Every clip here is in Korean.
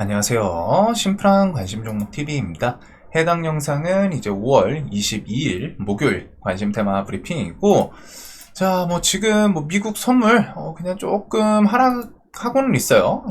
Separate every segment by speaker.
Speaker 1: 안녕하세요. 심플한 관심 종목 TV입니다. 해당 영상은 이제 5월 22일 목요일 관심 테마 브리핑이고, 자, 지금 미국 선물, 그냥 조금 하락하고는 있어요.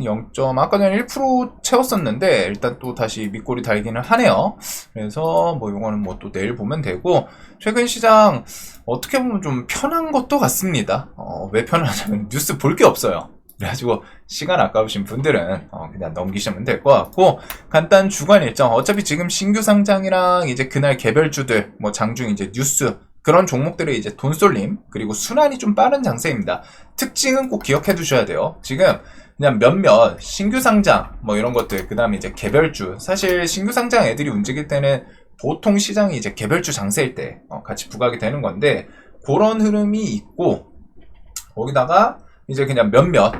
Speaker 1: 아까 전에 1% 채웠었는데, 일단 또 다시 밑골이 달기는 하네요. 그래서 요거는 또 내일 보면 되고, 최근 시장 어떻게 보면 좀 편한 것도 같습니다. 왜 편하냐면 뉴스 볼 게 없어요. 그래가지고 시간 아까우신 분들은 그냥 넘기시면 될 것 같고, 간단 주간 일정, 어차피 지금 신규 상장이랑 이제 그날 개별주들 장중 이제 뉴스 그런 종목들의 이제 돈 쏠림 그리고 순환이 좀 빠른 장세입니다. 특징은 꼭 기억해 두셔야 돼요. 지금 그냥 몇몇 신규 상장 이런 것들, 그 다음에 이제 개별주, 사실 신규 상장 애들이 움직일 때는 보통 시장이 이제 개별주 장세일 때 같이 부각이 되는 건데, 그런 흐름이 있고, 거기다가 이제 그냥 몇몇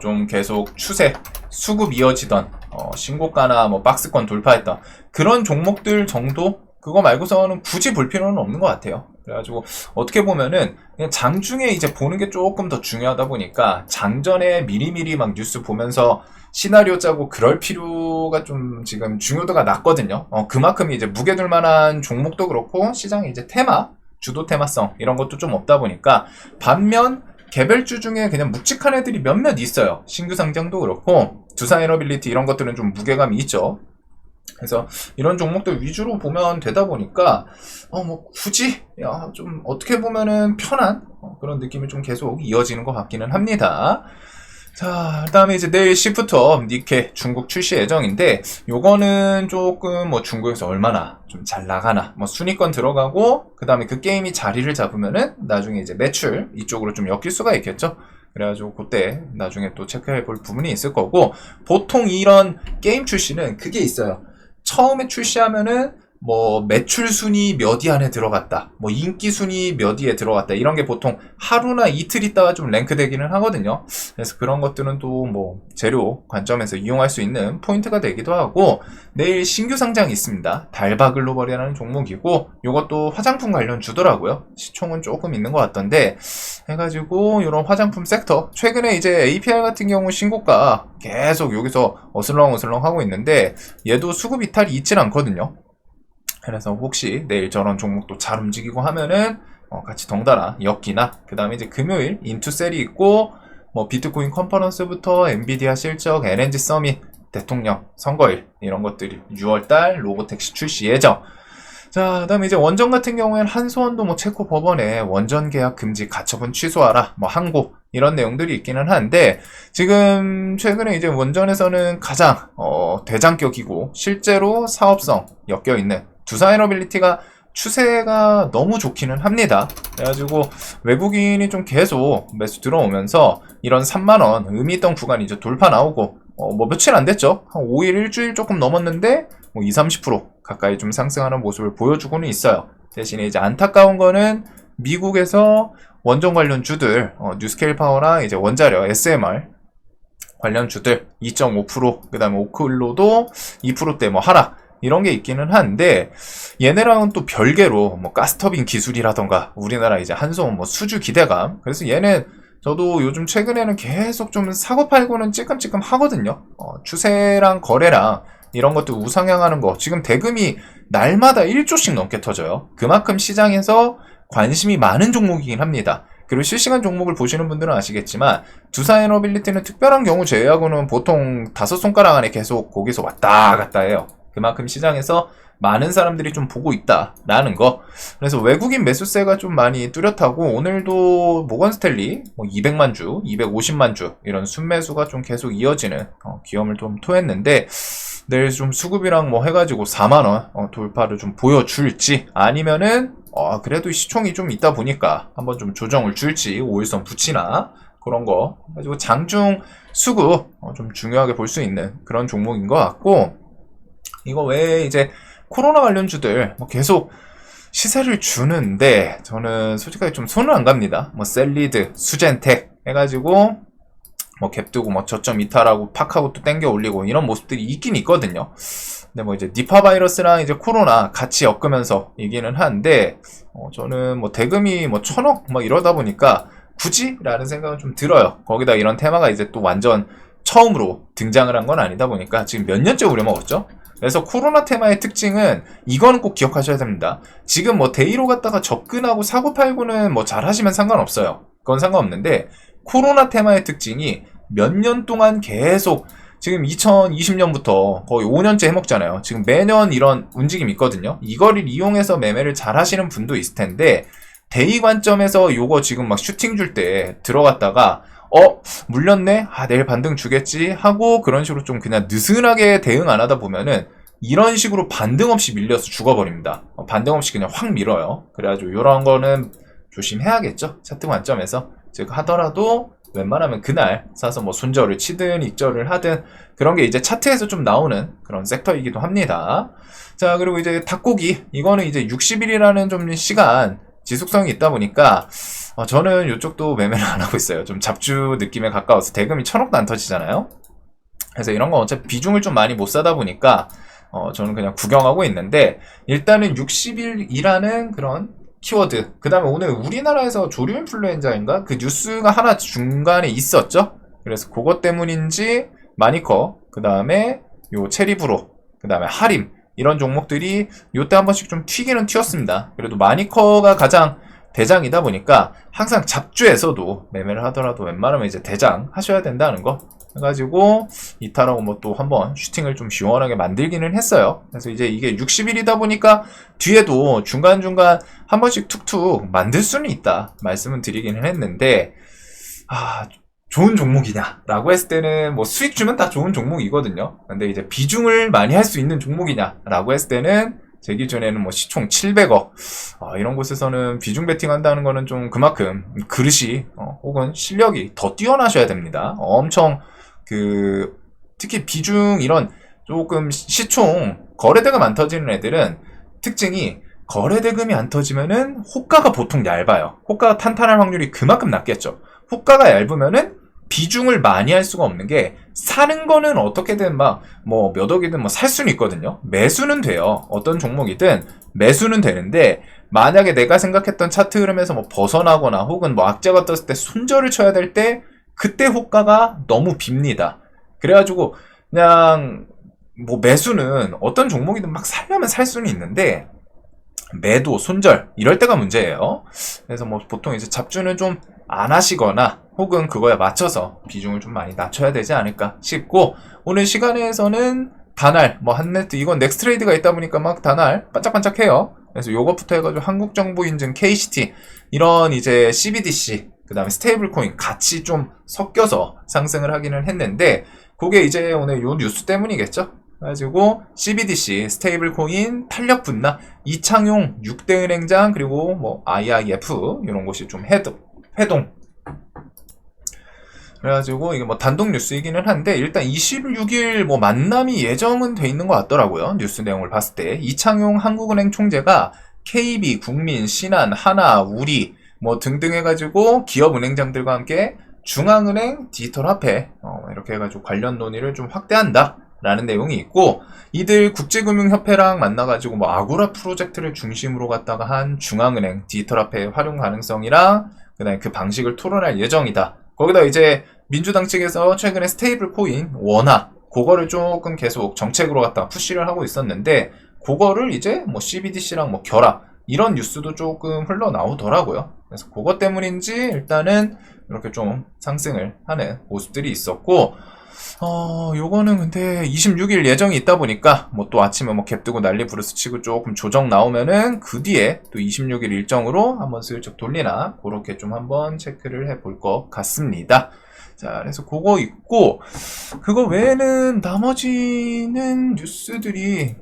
Speaker 1: 좀 계속 추세 수급 이어지던 신고가나 박스권 돌파했던 그런 종목들 정도, 그거 말고서는 굳이 볼 필요는 없는 것 같아요. 그래가지고 어떻게 보면은 그냥 장중에 이제 보는 게 조금 더 중요하다 보니까, 장전에 미리미리 뉴스 보면서 시나리오 짜고 그럴 필요가 좀 지금 중요도가 낮거든요. 그만큼 이제 무게 둘 만한 종목도 그렇고, 시장에 이제 테마, 주도 테마성 이런 것도 좀 없다 보니까, 반면 개별주 중에 그냥 묵직한 애들이 몇몇 있어요. 신규 상장도 그렇고 두산에너빌리티 이런 것들은 좀 무게감이 있죠. 그래서 이런 종목들 위주로 보면 되다 보니까 굳이 좀 어떻게 보면은 편한 그런 느낌이 좀 계속 이어지는 것 같기는 합니다. 자, 그 다음에 이제 내일 시프트업 니케 중국 출시 예정인데, 요거는 조금 중국에서 얼마나 좀 잘 나가나, 순위권 들어가고, 그 다음에 그 게임이 자리를 잡으면은 나중에 이제 매출 이쪽으로 좀 엮일 수가 있겠죠. 그래가지고 그때 나중에 또 체크해 볼 부분이 있을 거고, 보통 이런 게임 출시는 그게 있어요. 처음에 출시하면은 매출 순위 몇 위 안에 들어갔다, 인기 순위 몇 위에 들어갔다, 이런 게 보통 하루나 이틀 있다가 좀 랭크 되기는 하거든요. 그래서 그런 것들은 또 재료 관점에서 이용할 수 있는 포인트가 되기도 하고, 내일 신규 상장이 있습니다. 달바 글로벌이라는 종목이고, 요것도 화장품 관련 주더라고요. 시총은 조금 있는 것 같던데, 해가지고 이런 화장품 섹터, 최근에 이제 APR 같은 경우 신고가 계속 여기서 어슬렁어슬렁 하고 있는데, 얘도 수급 이탈이 있진 않거든요. 그래서 혹시 내일 저런 종목도 잘 움직이고 하면은 같이 덩달아 엮기나, 그 다음에 이제 금요일 인투셀이 있고, 비트코인 컨퍼런스부터 엔비디아 실적, LNG 서밋, 대통령 선거일 이런 것들이 6월달 로보택시 출시 예정. 자, 그 다음에 이제 원전 같은 경우에는 한수원도 체코 법원에 원전 계약 금지 가처분 취소하라, 항고 이런 내용들이 있기는 한데, 지금 최근에 이제 원전에서는 가장 대장격이고 실제로 사업성 엮여있는 두산에너빌리티가 추세가 너무 좋기는 합니다. 그래가지고 외국인이 좀 계속 매수 들어오면서 이런 3만원 의미 있던 구간이 이제 돌파 나오고, 며칠 안 됐죠. 한 5일, 일주일 조금 넘었는데 20, 30% 가까이 좀 상승하는 모습을 보여주고는 있어요. 대신에 이제 안타까운 거는 미국에서 원전 관련 주들, 뉴스케일 파워나 이제 원자력, SMR 관련 주들 2.5%, 그 다음에 오클로도 2%대 하락, 이런 게 있기는 한데, 얘네랑은 또 별개로 가스터빈 기술이라던가 우리나라 이제 한소원 수주 기대감, 그래서 얘네 저도 요즘 최근에는 계속 좀 사고 팔고는 찔끔찔끔 하거든요. 추세랑 거래랑 이런 것들 우상향하는 거, 지금 대금이 날마다 1조씩 넘게 터져요. 그만큼 시장에서 관심이 많은 종목이긴 합니다. 그리고 실시간 종목을 보시는 분들은 아시겠지만, 두산에너빌리티는 특별한 경우 제외하고는 보통 5손가락 안에 계속 거기서 왔다 갔다 해요. 그만큼 시장에서 많은 사람들이 좀 보고 있다라는 거. 그래서 외국인 매수세가 좀 많이 뚜렷하고, 오늘도 모건스탠리 200만 주, 250만 주 이런 순매수가 좀 계속 이어지는 기염을 좀 토했는데, 내일 좀 수급이랑 해가지고 4만원 돌파를 좀 보여줄지, 아니면은 그래도 시총이 좀 있다 보니까 한번 좀 조정을 줄지, 5일선 붙이나 그런 거 가지고 장중 수급 좀 중요하게 볼 수 있는 그런 종목인 것 같고, 이거 외에 이제 코로나 관련주들 계속 시세를 주는데, 저는 솔직하게 좀 손은 안 갑니다. 셀리드, 수젠텍 해가지고 갭 두고 저점 이탈하고 팍하고 또 땡겨 올리고 이런 모습들이 있긴 있거든요. 근데 이제 니파 바이러스랑 이제 코로나 같이 엮으면서 얘기는 하는데, 저는 대금이 1,000억 이러다 보니까 굳이? 라는 생각은 좀 들어요. 거기다 이런 테마가 이제 또 완전 처음으로 등장을 한 건 아니다 보니까 지금 몇 년째 우려먹었죠. 그래서 코로나 테마의 특징은 이거는 꼭 기억하셔야 됩니다. 지금 뭐 데이로 갔다가 접근하고 사고팔고는 뭐 잘하시면 상관없어요. 그건 상관없는데 코로나 테마의 특징이 몇 년 동안 계속 지금 2020년부터 거의 5년째 해먹잖아요. 지금 매년 이런 움직임이 있거든요. 이거를 이용해서 매매를 잘 하시는 분도 있을 텐데 데이 관점에서 요거 지금 막 슈팅 줄 때 들어갔다가 물렸네? 내일 반등 주겠지? 하고 그런 식으로 좀 그냥 느슨하게 대응 안 하다 보면은 이런 식으로 반등 없이 밀려서 죽어버립니다. 반등 없이 그냥 확 밀어요. 그래가지고 이런 거는 조심해야겠죠. 차트 관점에서. 즉 하더라도 웬만하면 그날 사서 뭐 손절을 치든 익절을 하든 그런 게 이제 차트에서 좀 나오는 그런 섹터이기도 합니다. 자, 그리고 이제 닭고기. 이거는 이제 60일이라는 좀 시간 지속성이 있다 보니까 저는 이쪽도 매매를 안 하고 있어요. 좀 잡주 느낌에 가까워서 대금이 1000억도 안 터지잖아요. 그래서 이런 건 어차피 비중을 좀 많이 못 사다 보니까 저는 그냥 구경하고 있는데 일단은 60일이라는 그런 키워드. 그 다음에 오늘 우리나라에서 조류 인플루엔자인가? 그 뉴스가 하나 중간에 있었죠? 그래서 그것 때문인지 마니커, 그 다음에 요 체리브로, 그 다음에 하림 이런 종목들이 요때 한 번씩 좀 튀기는 튀었습니다. 그래도 마니커가 가장 대장이다 보니까 항상 잡주에서도 매매를 하더라도 웬만하면 이제 대장 하셔야 된다는 거 해가지고 이탈하고 뭐 또 한번 슈팅을 좀 시원하게 만들기는 했어요. 그래서 이제 이게 60일이다 보니까 뒤에도 중간중간 한 번씩 툭툭 만들 수는 있다 말씀은 드리기는 했는데 좋은 종목이냐 라고 했을 때는 뭐 수익 주면 다 좋은 종목이거든요. 근데 이제 비중을 많이 할 수 있는 종목이냐 라고 했을 때는 제 기준에는 뭐 시총 700억 이런 곳에서는 비중 베팅 한다는 거는 좀 그만큼 그릇이 혹은 실력이 더 뛰어나셔야 됩니다. 엄청 특히 비중 이런 조금 시총 거래대금 안 터지는 애들은 특징이 거래대금이 안 터지면은 호가가 보통 얇아요. 호가가 탄탄할 확률이 그만큼 낮겠죠. 호가가 얇으면은 비중을 많이 할 수가 없는 게 사는 거는 어떻게든 막 뭐 몇 억이든 뭐 살 수는 있거든요. 매수는 돼요. 어떤 종목이든 매수는 되는데 만약에 내가 생각했던 차트 흐름에서 뭐 벗어나거나 혹은 뭐 악재가 떴을 때 손절을 쳐야 될 때 그때 호가가 너무 빕니다. 그래가지고 그냥 뭐 매수는 어떤 종목이든 막 살려면 살 수는 있는데 매도, 손절 이럴 때가 문제예요. 그래서 뭐 보통 이제 잡주는 좀 안 하시거나 혹은 그거에 맞춰서 비중을 좀 많이 낮춰야 되지 않을까 싶고 오늘 시간에서는 단알, 뭐 한네트 이건 넥스트레이드가 있다 보니까 막 단알 반짝반짝해요. 그래서 요것부터 해가지고 한국정보인증 KCT 이런 이제 CBDC 그 다음에 스테이블 코인 같이 좀 섞여서 상승을 하기는 했는데 그게 이제 오늘 요 뉴스 때문이겠죠. 그래가지고 CBDC 스테이블 코인 탄력 분나 이창용 6대 은행장 그리고 뭐 IIF 이런 곳이 좀 회동 그래가지고 이게 뭐 단독 뉴스이기는 한데 일단 26일 뭐 만남이 예정은 돼 있는 것 같더라고요. 뉴스 내용을 봤을 때 이창용 한국은행 총재가 KB, 국민, 신한, 하나, 우리 뭐 등등 해가지고 기업 은행장들과 함께 중앙은행 디지털 화폐 이렇게 해가지고 관련 논의를 좀 확대한다 라는 내용이 있고 이들 국제금융협회랑 만나가지고 뭐 아구라 프로젝트를 중심으로 갖다가 한 중앙은행 디지털 화폐 활용 가능성이랑 그다음에 그 방식을 토론할 예정이다. 거기다 이제 민주당 측에서 최근에 스테이블 코인 원화 그거를 조금 계속 정책으로 갖다가 푸시를 하고 있었는데 그거를 이제 뭐 CBDC랑 뭐 결합 이런 뉴스도 조금 흘러나오더라고요. 그래서 그것 때문인지 일단은 이렇게 좀 상승을 하는 모습들이 있었고 요거는 근데 26일 예정이 있다 보니까 뭐 또 아침에 뭐 갭 뜨고 난리 부르스 치고 조금 조정 나오면은 그 뒤에 또 26일 일정으로 한번 슬쩍 돌리나 그렇게 좀 한번 체크를 해볼 것 같습니다. 자, 그래서 그거 있고 그거 외에는 나머지는 뉴스들이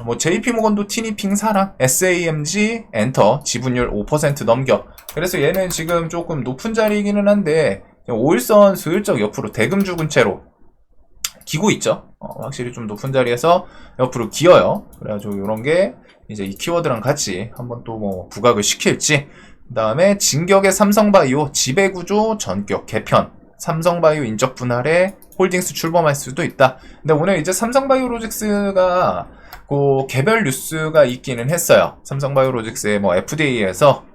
Speaker 1: 뭐 JP모건도 티니핑 사랑, SAMG 엔터 지분율 5% 넘겨. 그래서 얘는 지금 조금 높은 자리이기는 한데 5일선 슬쩍 옆으로 대금 죽은 채로 기고 있죠. 확실히 좀 높은 자리에서 옆으로 기어요. 그래가지고 이런 게 이제 이 키워드랑 같이 한번 또 뭐 부각을 시킬지. 그 다음에 진격의 삼성바이오 지배구조 전격 개편. 삼성바이오 인적 분할에 홀딩스 출범할 수도 있다. 근데 오늘 이제 삼성바이오로직스가 그 개별 뉴스가 있기는 했어요. 삼성바이오로직스의 뭐 FDA에서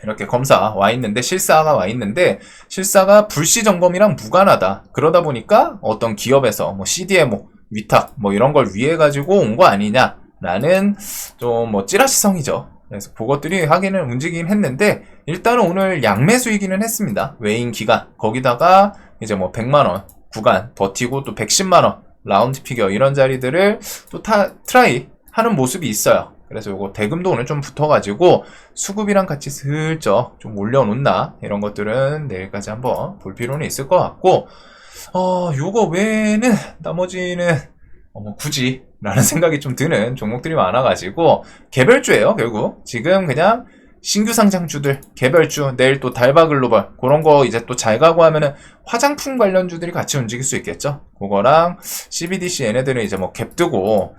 Speaker 1: 이렇게 검사 와 있는데, 실사가 와 있는데, 실사가 불시 점검이랑 무관하다. 그러다 보니까 어떤 기업에서 뭐 CDMO, 위탁 뭐 이런 걸 위해 가지고 온 거 아니냐라는 좀 뭐 찌라시성이죠. 그래서 그것들이 하기는 움직이긴 했는데, 일단은 오늘 양매수이기는 했습니다. 외인 기간 거기다가 이제 뭐 100만원 구간 버티고 또 110만원 라운드 피겨 이런 자리들을 또 트라이 하는 모습이 있어요. 그래서 요거 대금도 오늘 좀 붙어가지고 수급이랑 같이 슬쩍 좀 올려놓나, 이런 것들은 내일까지 한번 볼 필요는 있을 것 같고, 요거 외에는 나머지는 뭐 굳이 라는 생각이 좀 드는 종목들이 많아가지고, 개별주예요. 결국 지금 그냥 신규 상장주들 개별주, 내일 또 달바글로벌 그런 거 이제 또 잘 가고 하면은 화장품 관련주들이 같이 움직일 수 있겠죠. 그거랑 CBDC 얘네들은 이제 뭐 갭 뜨고,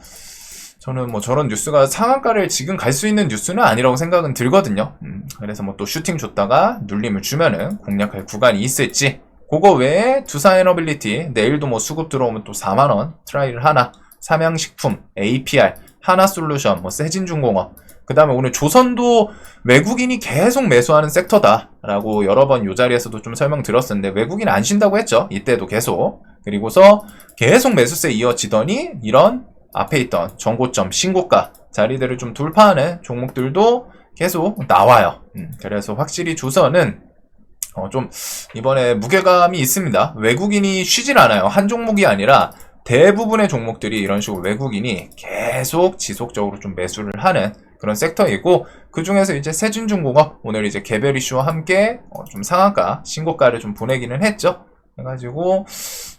Speaker 1: 저는 뭐 저런 뉴스가 상한가를 지금 갈 수 있는 뉴스는 아니라고 생각은 들거든요. 그래서 뭐 또 슈팅 줬다가 눌림을 주면은 공략할 구간이 있을지. 그거 외에 두산에너빌리티 내일도 뭐 수급 들어오면 또 4만원 트라이를 하나, 삼양식품, APR, 하나솔루션, 뭐 세진중공업, 그 다음에 오늘 조선도 외국인이 계속 매수하는 섹터다라고 여러 번 이 자리에서도 좀 설명드렸었는데, 외국인 안 쉰다고 했죠. 이때도 계속. 그리고서 계속 매수세 이어지더니 이런 앞에 있던 정고점, 신고가 자리들을 좀 돌파하는 종목들도 계속 나와요. 그래서 확실히 조선은 좀 이번에 무게감이 있습니다. 외국인이 쉬질 않아요. 한 종목이 아니라 대부분의 종목들이 이런 식으로 외국인이 계속 지속적으로 좀 매수를 하는 그런 섹터이고, 그 중에서 이제 세진중공업 오늘 이제 개별 이슈와 함께 좀 상한가, 신고가를 좀 보내기는 했죠. 그래가지고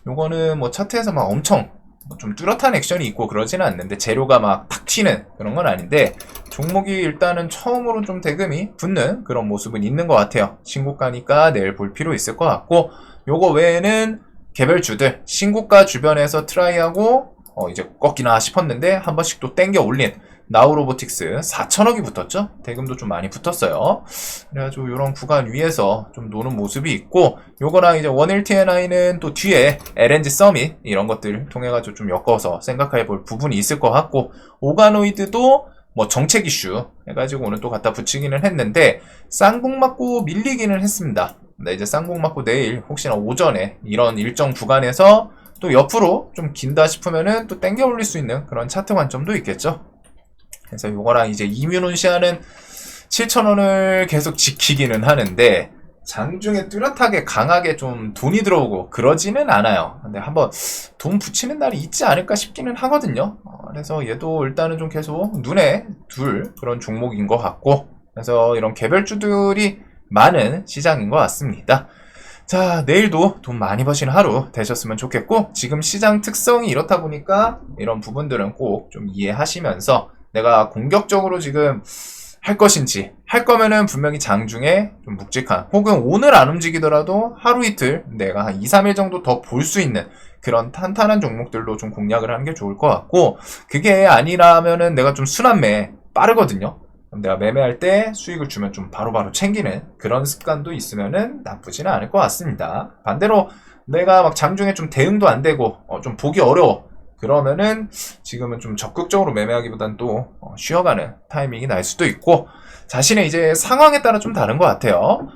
Speaker 1: 요거는 뭐 차트에서 막 엄청 좀 뚜렷한 액션이 있고 그러지는 않는데, 재료가 막 탁 튀는 그런 건 아닌데, 종목이 일단은 처음으로 좀 대금이 붙는 그런 모습은 있는 것 같아요. 신고가니까 내일 볼 필요 있을 것 같고, 요거 외에는 개별주들 신고가 주변에서 트라이하고 이제 꺾이나 싶었는데 한 번씩 또 땡겨 올린 나우로보틱스 4천억이 붙었죠. 대금도 좀 많이 붙었어요. 그래가지고 이런 구간 위에서 좀 노는 모습이 있고, 요거랑 이제 1LTNI는 또 뒤에 LNG 서밋 이런 것들 통해가지고 좀 엮어서 생각해 볼 부분이 있을 것 같고, 오가노이드도 뭐 정책 이슈 해가지고 오늘 또 갖다 붙이기는 했는데 쌍봉 맞고 밀리기는 했습니다. 근데 이제 쌍봉 맞고 내일 혹시나 오전에 이런 일정 구간에서 또 옆으로 좀 긴다 싶으면은 또 땡겨 올릴 수 있는 그런 차트 관점도 있겠죠. 그래서 요거랑 이제 이뮤논시아는 7,000원을 계속 지키기는 하는데, 장중에 뚜렷하게 강하게 좀 돈이 들어오고 그러지는 않아요. 근데 한번 돈 붙이는 날이 있지 않을까 싶기는 하거든요. 그래서 얘도 일단은 좀 계속 눈에 둘 그런 종목인 것 같고, 그래서 이런 개별주들이 많은 시장인 것 같습니다. 자, 내일도 돈 많이 버시는 하루 되셨으면 좋겠고, 지금 시장 특성이 이렇다 보니까 이런 부분들은 꼭 좀 이해하시면서, 내가 공격적으로 지금 할 것인지, 할 거면은 분명히 장중에 좀 묵직한, 혹은 오늘 안 움직이더라도 하루 이틀 내가 한 2, 3일 정도 더 볼 수 있는 그런 탄탄한 종목들로 좀 공략을 하는 게 좋을 것 같고, 그게 아니라면은 내가 좀 순환매 빠르거든요. 그럼 내가 매매할 때 수익을 주면 좀 바로바로 챙기는 그런 습관도 있으면은 나쁘지는 않을 것 같습니다. 반대로 내가 막 장중에 좀 대응도 안 되고 좀 보기 어려워, 그러면은 지금은 좀 적극적으로 매매하기보단 또 쉬어가는 타이밍이 날 수도 있고, 자신의 이제 상황에 따라 좀 다른 것 같아요.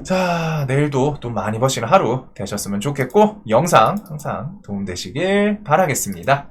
Speaker 1: 자, 내일도 돈 많이 버시는 하루 되셨으면 좋겠고, 영상 항상 도움되시길 바라겠습니다.